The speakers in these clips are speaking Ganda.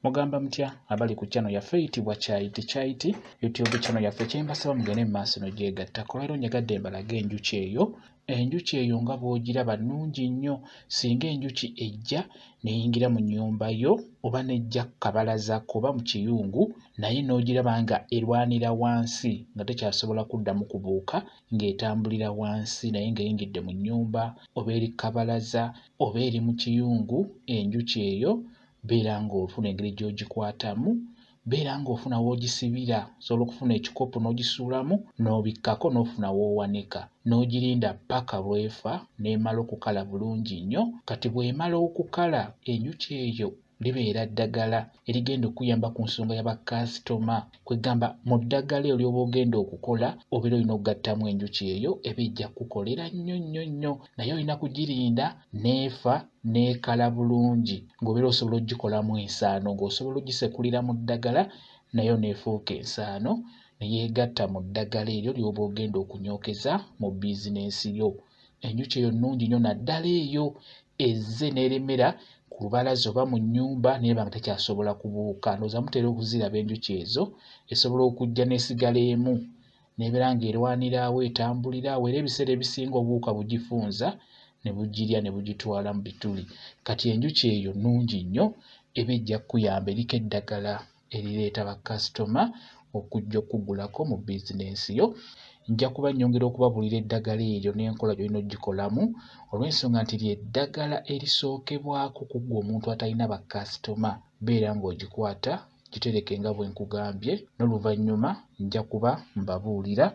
Mugamba mutya abali ku channel yaffe eyitibwa Kyaiti YouTube channel yaffe kyembasaba mugende maaso n'ogyegattako. Leero nyagadde mbalaga enjuki eyo. Enjuki eyo nga bw'ogiraba nnungi nnyo. Singa enjuki ejja n'eyingira mu nnyumba yo oba n'ejja ku kabalaza kuba mu kiyungu, naye n'ogiraba nga erwanira wansi nga tekyasobola kuddamu kubuuka ng'etambulira wansi naye ng'eyingidde mu nnyumba oba eri ku kabalaza oba eri mu kiyungu, enjuki eyo beera ng'ofuna engeri gy'ogikwatamu, beera ng'ofuna w'ogisibira. Osobola okufuna ekikopo n'ogisuulamu n'obikkako n'ofuna w'owanika, n'ogirinda paka lw'efa n'emala okukala bulungi nnyo. Kati bw'emala okukala, enjuki eyo libeera ddagala erigenda okuyamba ku nsonga y'abakasitoma. Kwegamba mu ddagala eryo ly'oba ogenda okukola obeera olina okugattamu enjuki eyo eba ejja kukolera nnyo nnyo nnyo, naye olina kugirinda n'efa n'ekala bulungi ng'obeera osobola oggikolamu ensaano, ng'osobola ogisekulira mu ddagala nayo n'efuuka ensaano ne yeegatta mu ddagala eryo ly'oba ogenda okunyookeza mu bizinensi yo. Enjuki eyo nnungi nnyo naddala eyo ezze n'eremera ku lubalaza oba mu nnyumba neeba nga tekyasobola kubuuka. Ndowooza mutera okuziraba enjuki ezo, esobola okujja n'esigala emu n'ebeera ng'erwanira awo etambulira awo, era ebiseera ebisinga obuwuka bugifunza ne bugirya ne bugitwala mu bituli. Kati enjuki eyo nnungi nnyo, eba ejja kukuyamba, eriko eddagala erireeta bakasitoma okujja okugulako mu bizinensi yo. Nja kuba nnyongera okubabuulira eddagala eryo n'enkola gy'olina oggikolamu, olw'ensonga nti ly'eddagala erisookebwako ku ggwe omuntu atalina bakasitoma. Beera ng'ogikwata gitereke nga bwe nkugambye, n'oluvannyuma nja kuba mbabuulira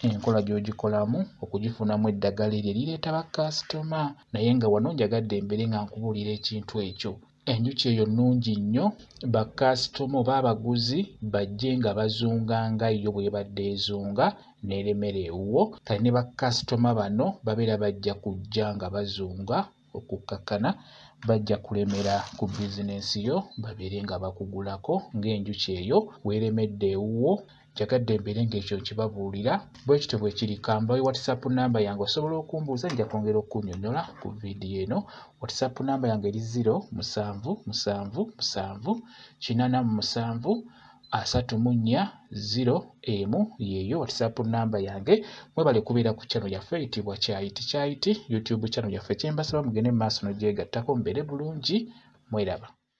enkola gy'ogikolamu okugifunamu eddagala eryo erireeta bakasitoma. Naye nga wano njagadde mbeere nga nkubuulira ekintu ekyo. Enjuki eyo nnungi nnyo, bakasitoma oba abaguzi bajje nga bazunga nga yo bw'ebadde ezunga n'eremera ewuwo. Kale ne bakasitoma bano babeera bajja kujja nga bazunga okukkakkana, bajja kulemera ku bizinensi yo babeere nga bakugulako ng'enjuki eyo weeremedde ewuwo. Njagadde mbeere ng'ekyo nkibabuulira bwe kityo bwe kiri. Kambawe WhatsApp namba yange, osobola okumbuuza nja kwongera okunnyonnyola ku viidiyo eno. WhatsApp namba yange eri 0777873401 yeeyo WhatsApp namba yange. Mwebale kubeera ku channel yaffe eyitibwa Kyaiti YouTube channel yaffe kyembasaba mugende mu maaso n'ogyegattako, mbeere bulungi, mweraba.